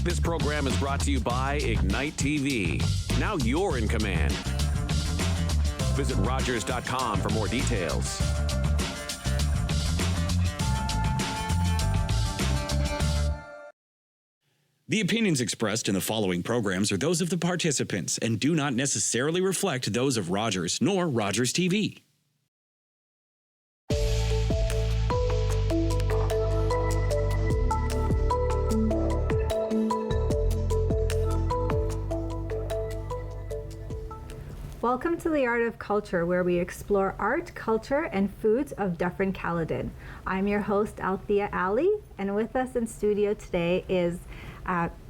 This program is brought to you by Ignite TV. Now you're in command. Visit Rogers.com for more details. The opinions expressed in the following programs are those of the participants and do not necessarily reflect those of Rogers nor Rogers TV. Welcome to The Art of Culture, where we explore art, culture, and foods of Dufferin-Caledon. I'm your host, Althea Alli, and with us in studio today is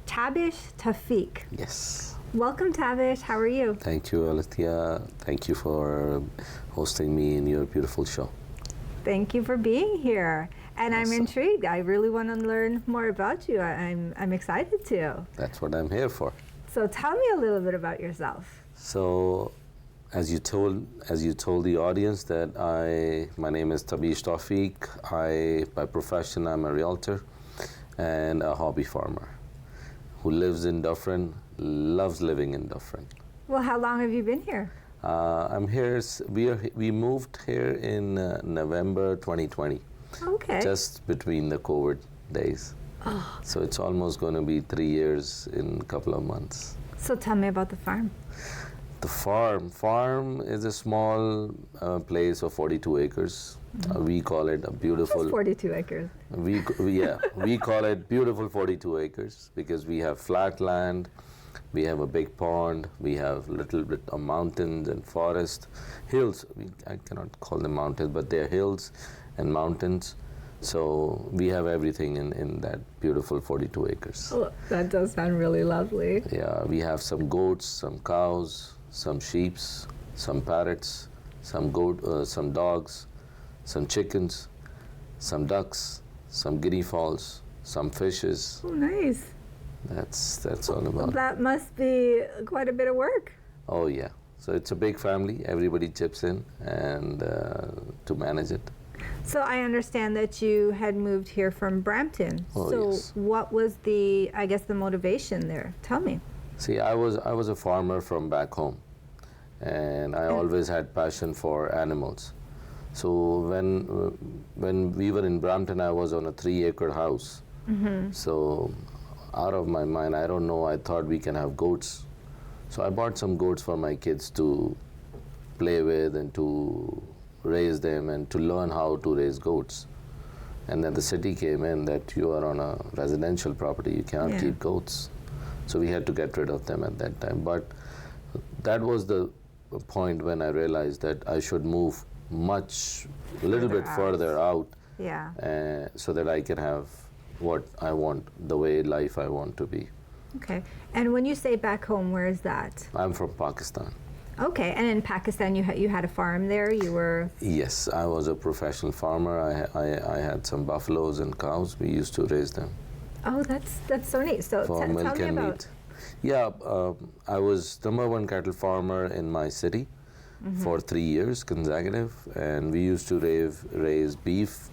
Tabish Taufiq. Yes. Welcome, Tabish. How are you? Thank you, Althea. Thank you for hosting me in your beautiful show. Thank you for being here. And yes, I'm intrigued. I really want to learn more about you. I'm excited to. That's what I'm here for. So tell me a little bit about yourself. So, as you told the audience that my name is Tabish Taufiq. By profession, I'm a realtor and a hobby farmer who lives in Dufferin, loves living in Dufferin. Well, how long have you been here? I'm here. We moved here in November 2020. Okay. Just between the COVID days. Oh. So it's almost going to be 3 years in a couple of months. So tell me about the farm. The farm is a small place of 42 acres. We call it a beautiful... Just 42 acres. We call it beautiful 42 acres because we have flat land, we have a big pond, we have a little bit of mountains and forest, hills. I cannot call them mountains, but they're hills and mountains. So we have everything in that beautiful 42 acres. Oh, that does sound really lovely. Yeah, we have some goats, some cows, some sheep, some parrots, some dogs, some chickens, some ducks, some guinea fowls, some fishes. Oh, nice. That's all about. Well, that must be quite a bit of work. Oh yeah. So it's a big family. Everybody chips in and to manage it. So I understand that you had moved here from Brampton. Oh, so yes. What was the motivation there? Tell me. See, I was a farmer from back home, and I always had passion for animals. So when we were in Brampton, I was on a 3-acre house. Mm-hmm. So out of my mind, I don't know, I thought we can have goats. So I bought some goats for my kids to play with and to raise them and to learn how to raise goats. And then the city came in that you are on a residential property, you cannot keep goats. So we had to get rid of them at that time. But that was the point when I realized that I should move a little bit further out, so that I can have what I want, the way life I want to be. Okay. And when you say back home, where is that? I'm from Pakistan. Okay. And in Pakistan, you had a farm there? You were... Yes, I was a professional farmer. I had some buffaloes and cows. We used to raise them. Oh, that's so neat. So for milk and meat. Yeah, I was #1 cattle farmer in my city for 3 years consecutive, and we used to raise beef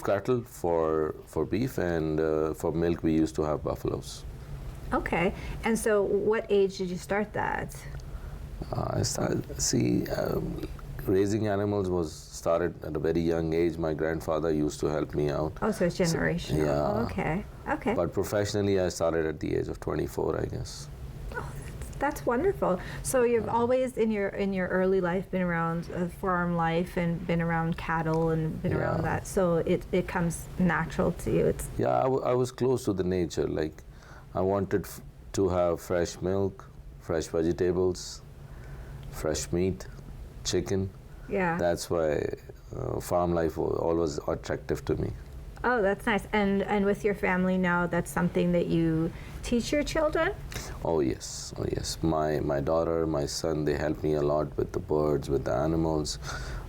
cattle for beef, and for milk we used to have buffaloes. Okay, and so what age did you start that? Raising animals started at a very young age. My grandfather used to help me out. Oh, so it's generational. So, yeah. Oh, okay. But professionally, I started at the age of 24, I guess. Oh, that's wonderful. So you've always, in your early life, been around farm life and been around cattle and been around that. So it comes natural to you. I was close to the nature. Like, I wanted to have fresh milk, fresh vegetables, fresh meat, chicken. Yeah. That's why farm life was always attractive to me. Oh, that's nice. And with your family now, that's something that you teach your children? Oh yes. My daughter, my son, they help me a lot with the birds, with the animals.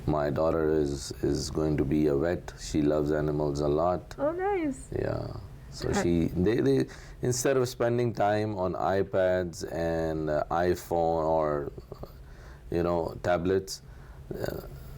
My daughter is going to be a vet. She loves animals a lot. Oh, nice. Yeah. So they instead of spending time on iPads and iPhone or tablets,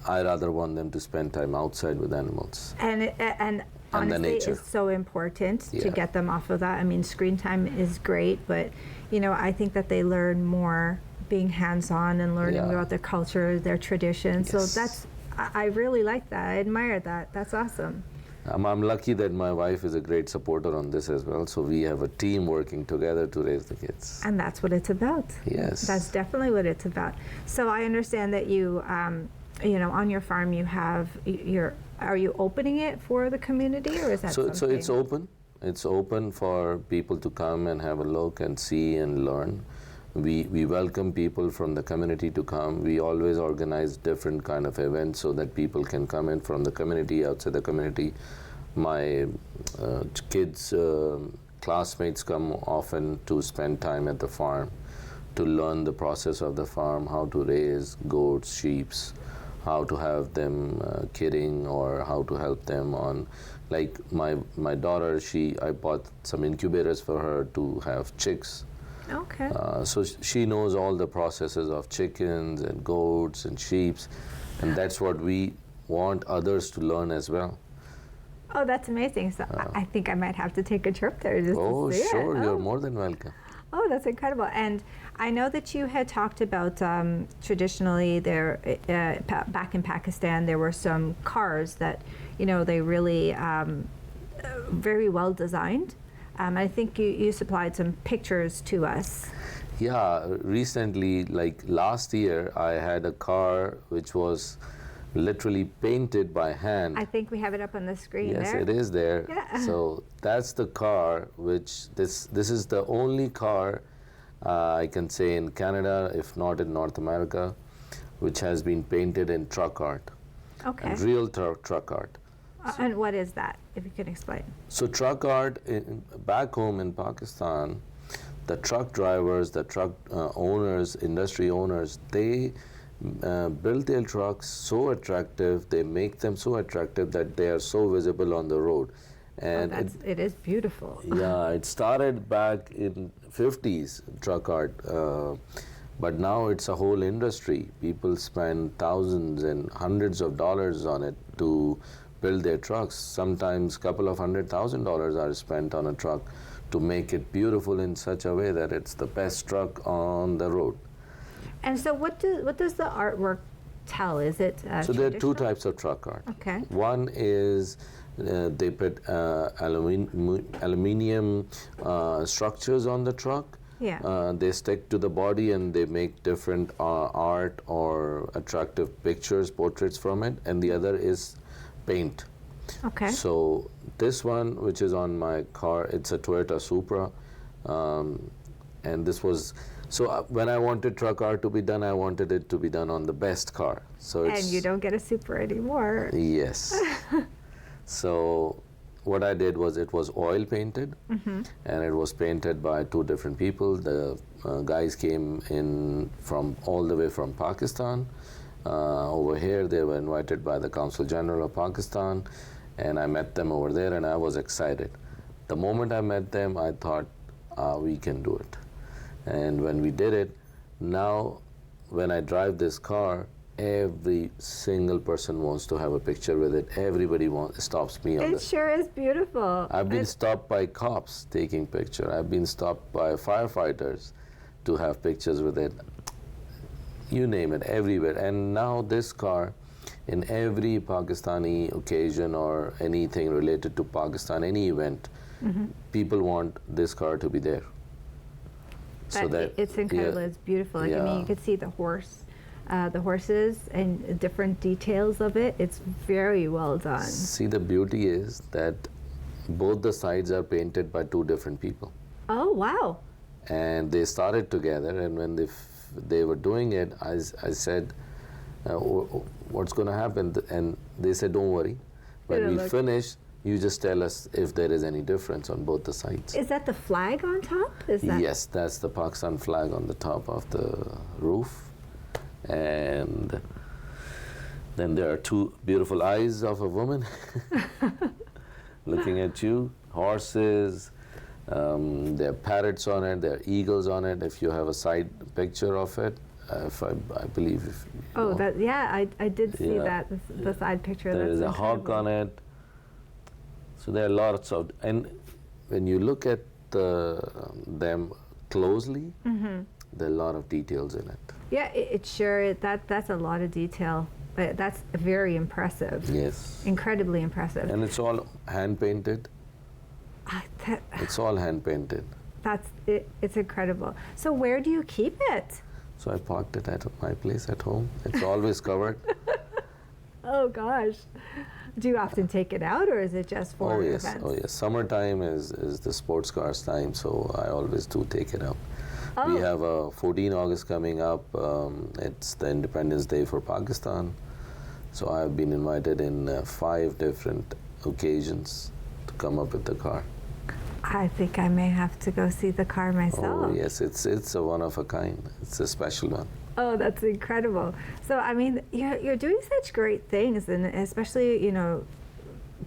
I rather want them to spend time outside with animals. And and the honestly, nature. it's so important to Yeah. get them off of that. I mean, screen time is great, but I think that they learn more being hands-on and learning Yeah. about their culture, their traditions. Yes. So I really like that. I admire that. That's awesome. I'm lucky that my wife is a great supporter on this as well. So we have a team working together to raise the kids. And that's what it's about. Yes. That's definitely what it's about. So I understand that you, on your farm you have are you opening it for the community, or is that So something? it's open. It's open for people to come and have a look and see and learn. We welcome people from the community to come. We always organize different kind of events so that people can come in from the community, outside the community. My kids, classmates come often to spend time at the farm to learn the process of the farm, how to raise goats, sheep, how to have them kidding, or how to help them on, like my daughter, I bought some incubators for her to have chicks. Okay. So she knows all the processes of chickens and goats and sheep, and that's what we want others to learn as well. Oh, that's amazing. So I think I might have to take a trip there just Oh, to see sure, it. you're more than welcome. Oh, that's incredible. And I know that you had talked about traditionally there, back in Pakistan, there were some cars that, they really very well designed. I think you supplied some pictures to us. Yeah, recently, like last year, I had a car which was literally painted by hand. I think we have it up on the screen Yes, there. it is there. Yeah. So that's the car which this is the only car I can say in Canada, if not in North America, which has been painted in truck art. Okay. And real truck art. And what is that, if you can explain? So truck art back home in Pakistan, the truck drivers, the truck owners, industry owners, they build their trucks so attractive, they make them so attractive that they are so visible on the road. And it is beautiful. yeah, it started back in 50s, truck art, but now it's a whole industry. People spend thousands and hundreds of dollars on it to build their trucks. Sometimes a couple of $100,000 are spent on a truck to make it beautiful in such a way that it's the best truck on the road. And so what does the artwork tell? Is it So there are two traditional? types of truck art. Okay. One is they put aluminium structures on the truck. Yeah. They stick to the body and they make different art or attractive pictures, portraits from it. And the other is paint. Okay. So this one, which is on my car, it's a Toyota Supra, and this was. So when I wanted truck art to be done, I wanted it to be done on the best car. So And it's, you don't get a Supra anymore. yes. So what I did was it was oil painted, and it was painted by two different people. The guys came in from all the way from Pakistan. Over here, they were invited by the Consul General of Pakistan, and I met them over there, and I was excited. The moment I met them, I thought, we can do it. And when we did it, now when I drive this car, every single person wants to have a picture with it. Everybody stops me on It the. sure is beautiful. I've been stopped by cops taking picture. I've been stopped by firefighters to have pictures with it. You name it, everywhere. And now this car, in every Pakistani occasion or anything related to Pakistan, any event, people want this car to be there. It's incredible. yeah, It's beautiful. Like, I mean, yeah. you could see the horses and different details of it. It's very well done. See, the beauty is that both the sides are painted by two different people. Oh, wow. And they started together, and when they were doing it, I said, what's going to happen? And they said, don't worry. When It'll we look- finish, you just tell us if there is any difference on both the sides. Is that the flag on top? Is that? Yes, that's the Pakistan flag on the top of the roof. And then there are two beautiful eyes of a woman looking at you, horses, there are parrots on it, there are eagles on it. If you have a side picture of it, I believe. If you Oh, know. I did see Yeah. that, the side picture. There That's is a hawk incredible. on it. So there are lots of, and when you look at them closely, there are a lot of details in it. Yeah, it sure, that's a lot of detail. But that's very impressive. Yes. Incredibly impressive. And it's all hand painted. It's all hand painted. It's incredible. So where do you keep it? So I parked it at my place at home. It's always covered. Oh gosh. Do you often take it out, or is it just for events? Oh yes. Summertime is the sports cars time, so I always do take it out. Oh. We have a 14 August coming up. It's the Independence Day for Pakistan. So I've been invited in 5 different occasions to come up with the car. I think I may have to go see the car myself. Oh yes, it's a one of a kind. It's a special one. Oh, that's incredible. So I mean, you're doing such great things, and especially, you know,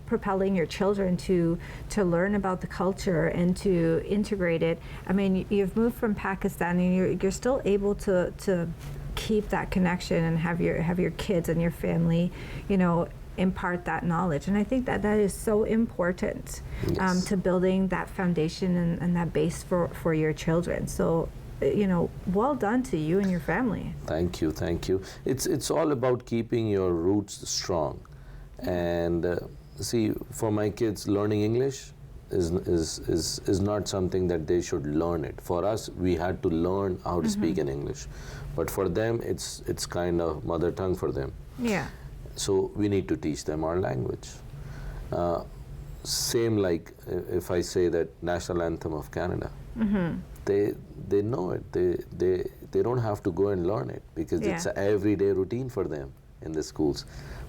propelling your children to learn about the culture and to integrate it. I mean, you've moved from Pakistan, and you're still able to keep that connection and have your kids and your family, you know, impart that knowledge. And I think that is so important. Yes. To building that foundation and that base for your children. So, you know, well done to you and your family. Thank you, thank you. It's all about keeping your roots strong. And see, for my kids, learning English is not something that they should learn it. For us, we had to learn how to speak in English. But for them, it's kind of mother tongue for them. Yeah. So we need to teach them our language. Same like if I say that national anthem of Canada, they know it. They don't have to go and learn it because it's an everyday routine for them in the schools.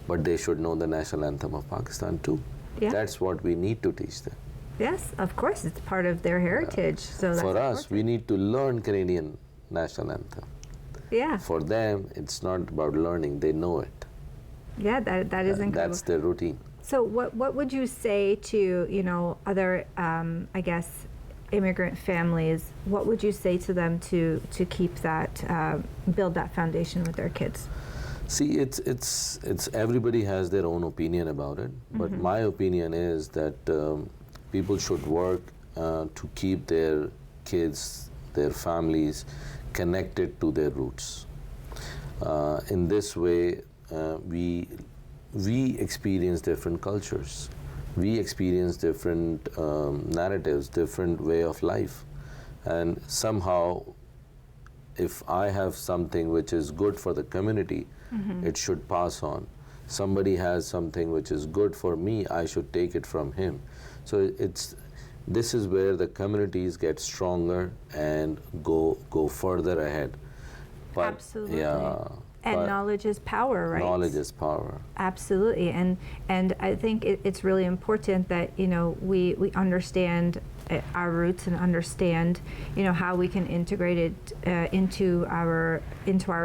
But they should know the national anthem of Pakistan too. Yeah. That's what we need to teach them. Yes, of course, it's part of their heritage. So that's for us, important. we need to learn Canadian national anthem. Yeah. For them, it's not about learning; they know it. Yeah, that is incredible. That's their routine. So what would you say to, you know, other I guess immigrant families? What would you say to them to keep that build that foundation with their kids? See, it's everybody has their own opinion about it, but my opinion is that people should work to keep their kids, their families connected to their roots. In this way, we experience different cultures. We experience different narratives, different way of life. And somehow, if I have something which is good for the community, it should pass on. Somebody has something which is good for me, I should take it from him. So this is where the communities get stronger and go further ahead. But, Absolutely. Yeah. And knowledge is power, right? Knowledge is power. Absolutely, and I think it's really important that, you know, we understand our roots and understand, you know, how we can integrate it into our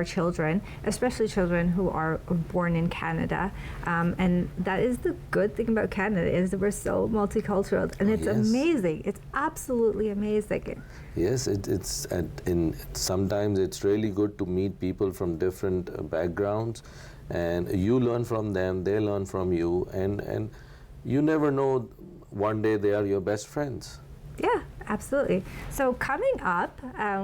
children, especially children who are born in Canada. And that is the good thing about Canada, is that we're so multicultural, and it's amazing. It's absolutely amazing. Yes, sometimes it's really good to meet people from different backgrounds, and you learn from them, they learn from you, and you never know, one day they are your best friends. Yeah, absolutely. So coming up,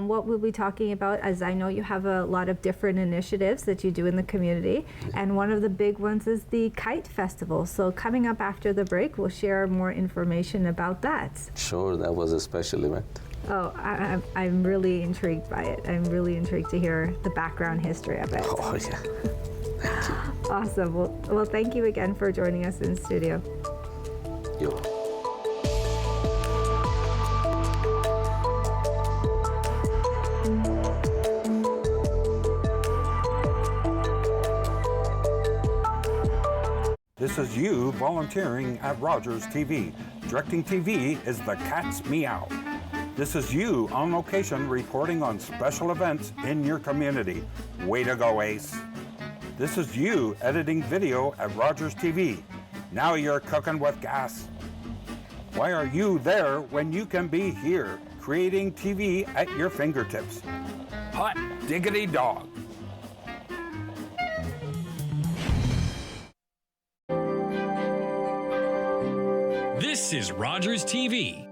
what we'll be talking about, as I know you have a lot of different initiatives that you do in the community, and one of the big ones is the Kite Festival. So coming up after the break, we'll share more information about that. Sure, that was a special event. Oh, I'm really intrigued by it. I'm really intrigued to hear the background history of it. Oh, yeah. Thank you. Awesome. Well, thank you again for joining us in studio. You're welcome. This is you volunteering at Rogers TV. Directing TV is the cat's meow. This is you on location reporting on special events in your community. Way to go, Ace. This is you editing video at Rogers TV. Now you're cooking with gas. Why are you there when you can be here, creating TV at your fingertips? Hot diggity dog. This This is Rogers TV.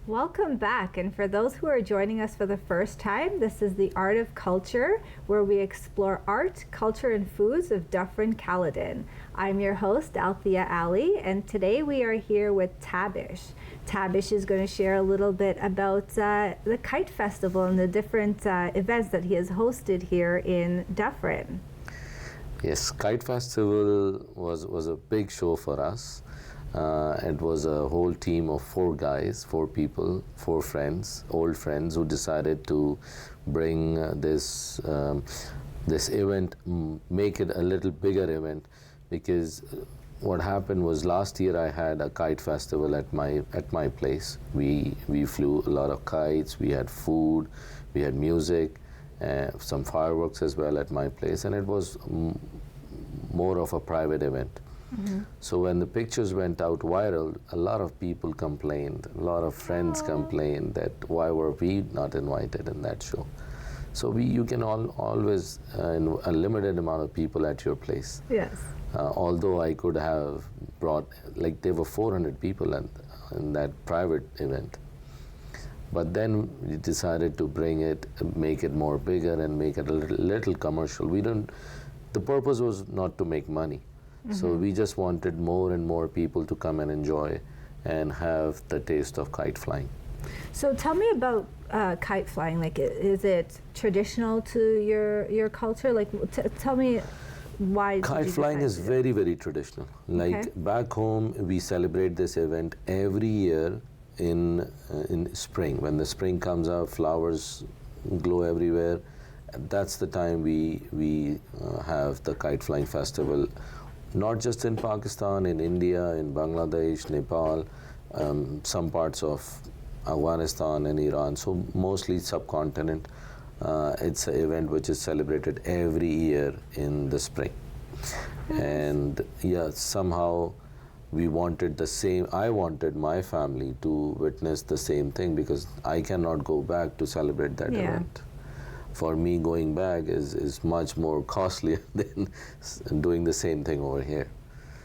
Welcome back, and for those who are joining us for the first time, this is The Art of Culture, where we explore art, culture, and foods of Dufferin-Caledon. I'm your host, Althea Alli, and today we are here with Tabish. Tabish is going to share a little bit about the Kite Festival and the different events that he has hosted here in Dufferin. Yes, Kite Festival was a big show for us. It was a whole team of 4 guys, 4 people, 4 friends, old friends, who decided to bring this event, make it a little bigger event, because what happened was last year I had a kite festival at my place. We flew a lot of kites, we had food, we had music, some fireworks as well at my place, and it was more of a private event. Mm-hmm. So when the pictures went out viral, a lot of people complained, a lot of friends complained that why were we not invited in that show. So you can always a limited amount of people at your place. Yes. Although I could have brought, like there were 400 people in that private event. But then we decided to bring it, make it more bigger and make it a little commercial. The purpose was not to make money. Mm-hmm. So we just wanted more and more people to come and enjoy and have the taste of kite flying. So tell me about kite flying. Like, is it traditional to your culture? Like, tell me why. Kite flying is very, very traditional. Like back home, we celebrate this event every year in spring. When the spring comes out, flowers glow everywhere. That's the time we have the kite flying festival. Not just in Pakistan, in India, in Bangladesh, Nepal, some parts of Afghanistan and Iran, so mostly subcontinent. It's an event which is celebrated every year in the spring. And yeah, somehow we wanted the same, I wanted my family to witness the same thing, because I cannot go back to celebrate that event. For me, going back is much more costly than doing the same thing over here.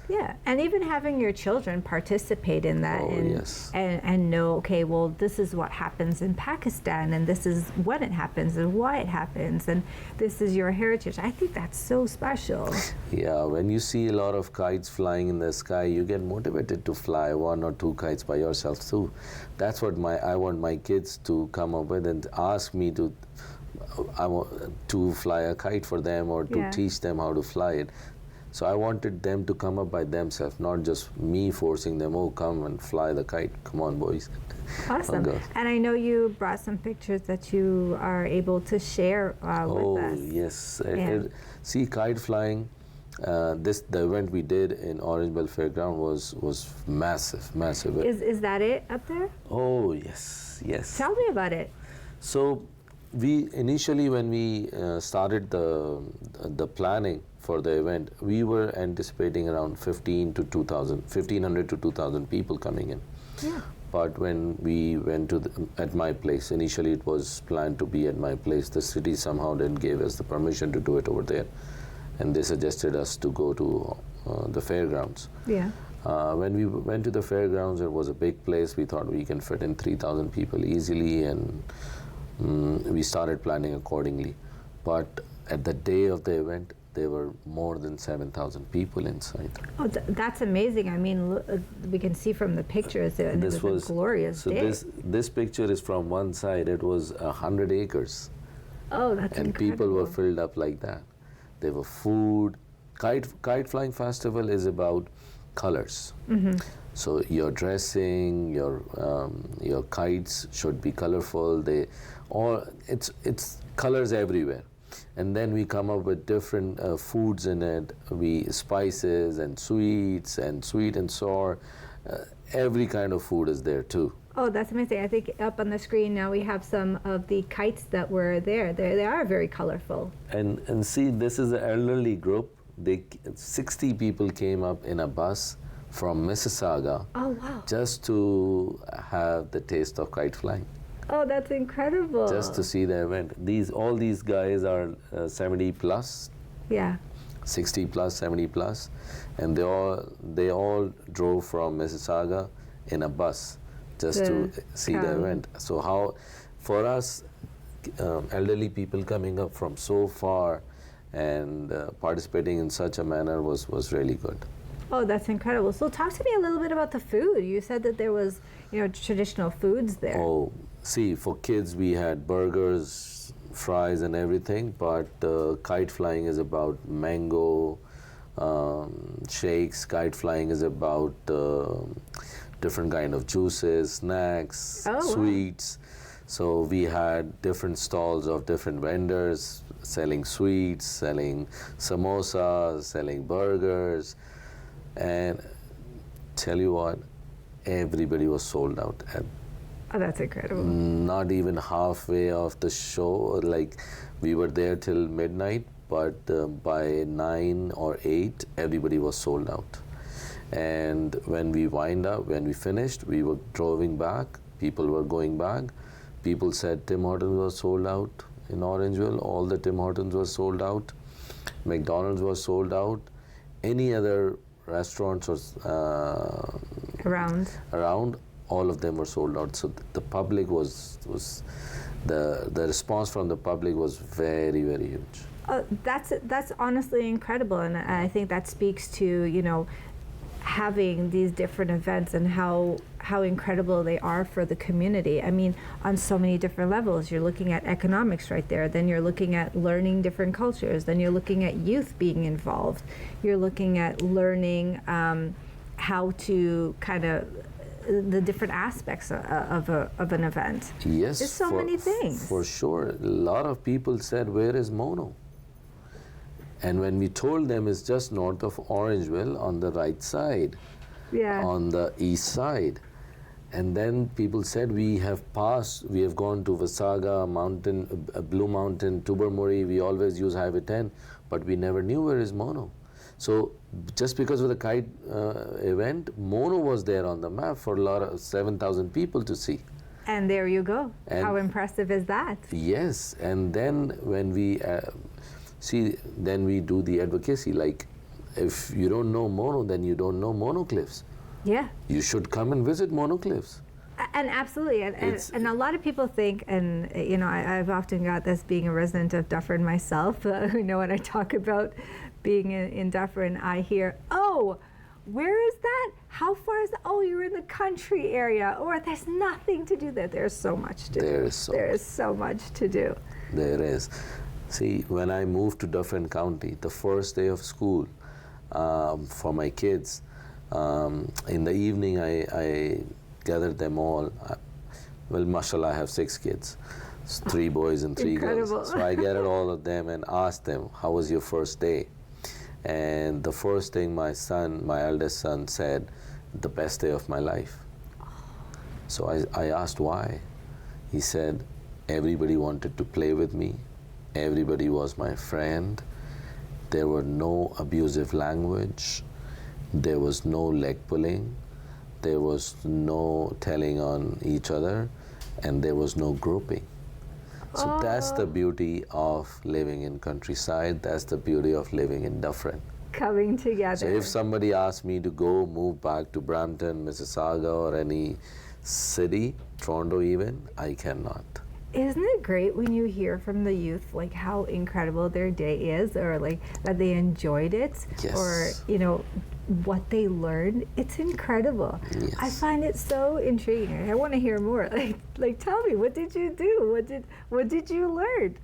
Yeah, and even having your children participate in that and know, okay, well, this is what happens in Pakistan, and this is when it happens and why it happens, and this is your heritage. I think that's so special. Yeah, when you see a lot of kites flying in the sky, you get motivated to fly 1 or 2 kites by yourself too. That's what I want my kids to come up with and ask me to. I want to fly a kite for them, or to teach them how to fly it. So I wanted them to come up by themselves, not just me forcing them, oh, come and fly the kite. Come on, boys. Awesome. And I know you brought some pictures that you are able to share with us. Oh, yes. See, kite flying, the event we did in Orangeville Fairground was massive, massive. Is that it up there? Oh, yes, yes. Tell me about it. So we initially, when we started the planning for the event, we were anticipating around 1,500 to 2,000 people coming in. Yeah. But when we went at my place, initially it was planned to be at my place. The city somehow didn't give us the permission to do it over there, and they suggested us to go to the fairgrounds. Yeah. When we went to the fairgrounds, it was a big place. We thought we can fit in 3,000 people easily, and we started planning accordingly. But at the day of the event, there were more than 7,000 people inside. Oh, that's amazing. I mean, we can see from the pictures that it was a glorious day. So this picture is from one side. It was 100 acres. Oh, that's and incredible. People were filled up like that. There were food. Kite flying festival is about colors. Mm-hmm. So your dressing, your kites should be colorful. It's colors everywhere. And then we come up with different foods in it. Spices and sweets and sweet and sour. Every kind of food is there too. Oh, that's amazing. I think up on the screen now we have some of the kites that were there. They are very colorful. And see, this is an elderly group. 60 people came up in a bus from Mississauga. Oh, wow. Just to have the taste of kite flying. Oh, that's incredible. just to see the event. All these guys are 70 plus, Yeah. 60 plus, 70 plus, and they all drove from Mississauga in a bus just to see the event. So how, for us, elderly people coming up from so far and participating in such a manner was really good. Oh, that's incredible. So talk to me a little bit about the food. You said that there was, traditional foods there. Oh, see, for kids we had burgers, fries and everything, but kite flying is about mango shakes. Kite flying is about different kind of juices, snacks, sweets. So we had different stalls of different vendors selling sweets, selling samosas, selling burgers, and tell you what, everybody was sold out at Oh, that's incredible. not even halfway of the show. Like, we were there till midnight, but by 9 or 8, everybody was sold out. And when we finished, we were driving back, people were going back. People said Tim Hortons was sold out in Orangeville. All the Tim Hortons were sold out. McDonald's was sold out. Any other restaurants was around, all of them were sold out. So the public was the response from the public was very, very huge. That's honestly incredible, and I think that speaks to having these different events and how incredible they are for the community. I mean, on so many different levels. You're looking at economics right there, then you're looking at learning different cultures, then you're looking at youth being involved, you're looking at learning how to kind of the different aspects of an event. Yes, there's so many things. For sure. A lot of people said, where is Mono? And when we told them it's just north of Orangeville on the right side, on the east side. And then people said, we have gone to Wasaga Mountain, Blue Mountain, Tubermurray, we always use Highway 10, but we never knew where is Mono. So just because of the kite event, Mono was there on the map for a lot of 7,000 people to see. And there you go. How impressive is that? Yes, and then when we then we do the advocacy. Like, if you don't know Mono, then you don't know Mono Cliffs. Yeah. You should come and visit Mono Cliffs. And absolutely, and a lot of people think, and I've often got this being a resident of Dufferin myself. When I talk about being in Dufferin, I hear, "Oh, where is that? How far is that? Oh, you're in the country area, or there's nothing to do there." There's so much to do. There is so much to do. There is. See, when I moved to Dufferin County, the first day of school for my kids, in the evening I gathered them all. Well, mashallah, I have 6 kids. It's 3 boys and 3 girls. So I gathered all of them and asked them, how was your first day? And the first thing my eldest son said, the best day of my life. So I asked why. He said, everybody wanted to play with me. Everybody was my friend. There were no abusive language. There was no leg pulling. There was no telling on each other, and there was no groping. So that's the beauty of living in countryside. That's the beauty of living in Dufferin. Coming together. So if somebody asked me to move back to Brampton, Mississauga, or any city, Toronto even, I cannot. Isn't it great when you hear from the youth like how incredible their day is, or like that they enjoyed it, yes. or what they learned? It's incredible. Yes. I find it so intriguing. I want to hear more. Like tell me, what did you do? What did you learn?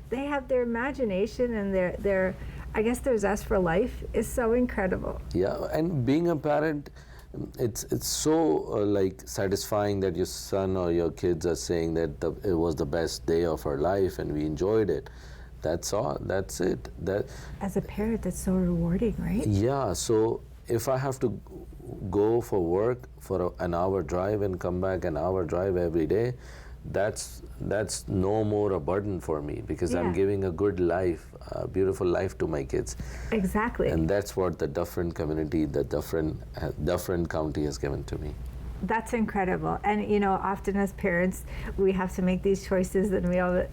They have their imagination and their I guess their zest for life is so incredible. Yeah, and being a parent, it's so like satisfying that your son or your kids are saying that it was the best day of our life and we enjoyed it. That's all. That's it. As a parent, that's so rewarding, right? Yeah. So if I have to go for work for an hour drive and come back an hour drive every day, that's no more a burden for me, because I'm giving a good life, a beautiful life to my kids. Exactly. And that's what the Dufferin community, the Dufferin County has given to me. That's incredible. And you know, often as parents, we have to make these choices, and we all,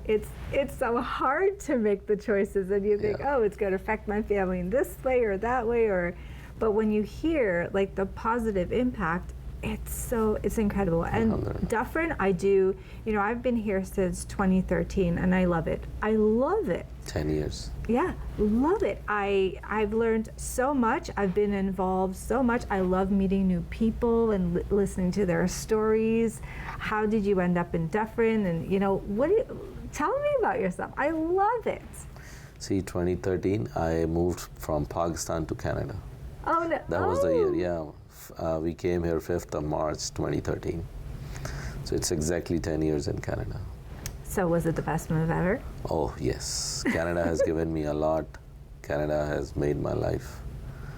it's so hard to make the choices, and you think, oh, it's going to affect my family in this way or that way, or, but when you hear like the positive impact, it's incredible. And Dufferin, you know, I've been here since 2013, and I love it. I love it. 10 years. Yeah, love it. I've learned so much. I've been involved so much. I love meeting new people and listening to their stories. How did you end up in Dufferin? And you know, tell me about yourself. I love it. See, 2013, I moved from Pakistan to Canada. Oh no! That was the year. Yeah. We came here 5th of March 2013. So it's exactly 10 years in Canada. So was it the best move ever? Oh, yes. Canada has given me a lot. Canada has made my life.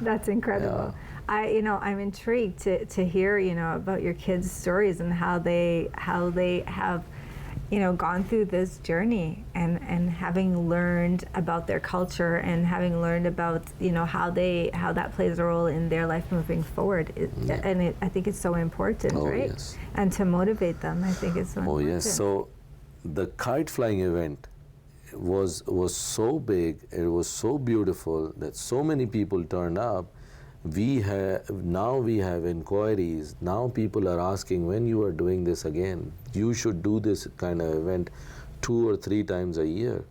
That's incredible. Yeah. I'm intrigued to hear, you know, about your kids' stories and how they have, you know, gone through this journey and having learned about their culture and having learned about, you know, how that plays a role in their life moving forward. I think it's so important, right? Yes. And to motivate them, I think it's so important. Oh, yes. So the kite flying event was so big, it was so beautiful that so many people turned up. Now we have inquiries. Now people are asking, when you are doing this again, you should do this kind of event 2 or 3 times a year.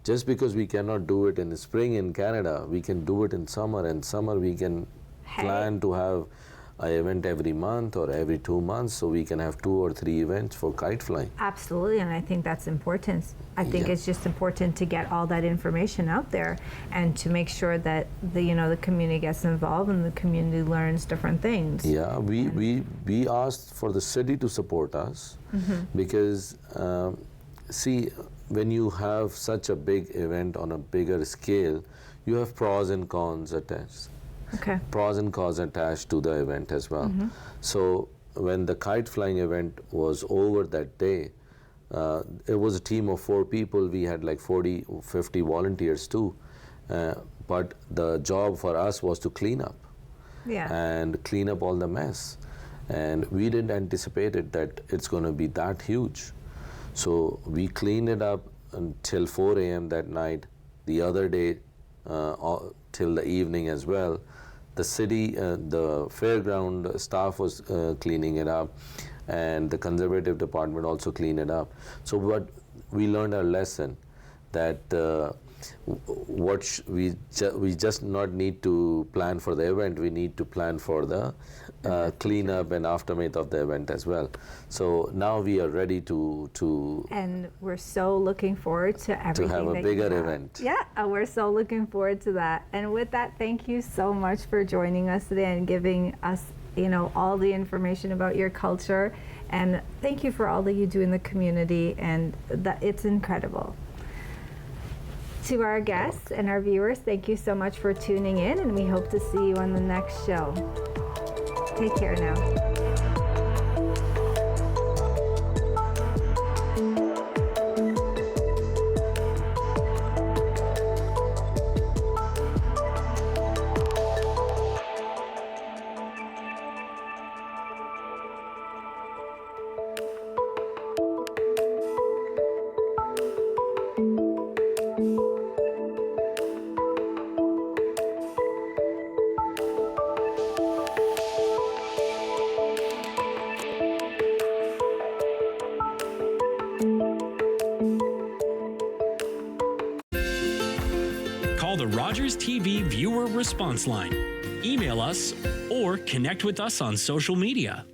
Just because we cannot do it in the spring in Canada, we can do it in summer. And summer we can plan to have an event every month or every 2 months, so we can have 2 or 3 events for kite flying. Absolutely, and I think that's important. I think it's just important to get all that information out there and to make sure that the community gets involved and the community learns different things. Yeah, we asked for the city to support us because see, when you have such a big event on a bigger scale, you have pros and cons attached. Okay. Pros and cons attached to the event as well. So when the kite flying event was over that day, it was a team of 4 people. We had like 40, 50 volunteers too. But the job for us was to clean up and clean up all the mess. And we didn't anticipate it that it's going to be that huge. So we cleaned it up until 4 a.m. that night. The other day, till the evening as well. The city, the fairground staff was cleaning it up, and the conservative department also cleaned it up. So what we learned our lesson that we just not need to plan for the event, we need to plan for the cleanup and aftermath of the event as well. So now we are ready to and we're so looking forward to everything. To have a bigger event. Yeah, we're so looking forward to that. And with that, thank you so much for joining us today and giving us, you know, all the information about your culture. And thank you for all that you do in the community, and that it's incredible. To our guests and our viewers, thank you so much for tuning in, and we hope to see you on the next show. Take care now. Call the Rogers TV Viewer Response Line. Email us or connect with us on social media.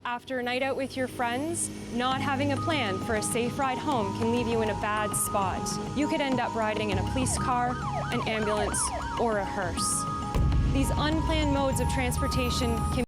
After a night out with your friends, not having a plan for a safe ride home can leave you in a bad spot. You could end up riding in a police car, an ambulance, or a hearse. These unplanned modes of transportation can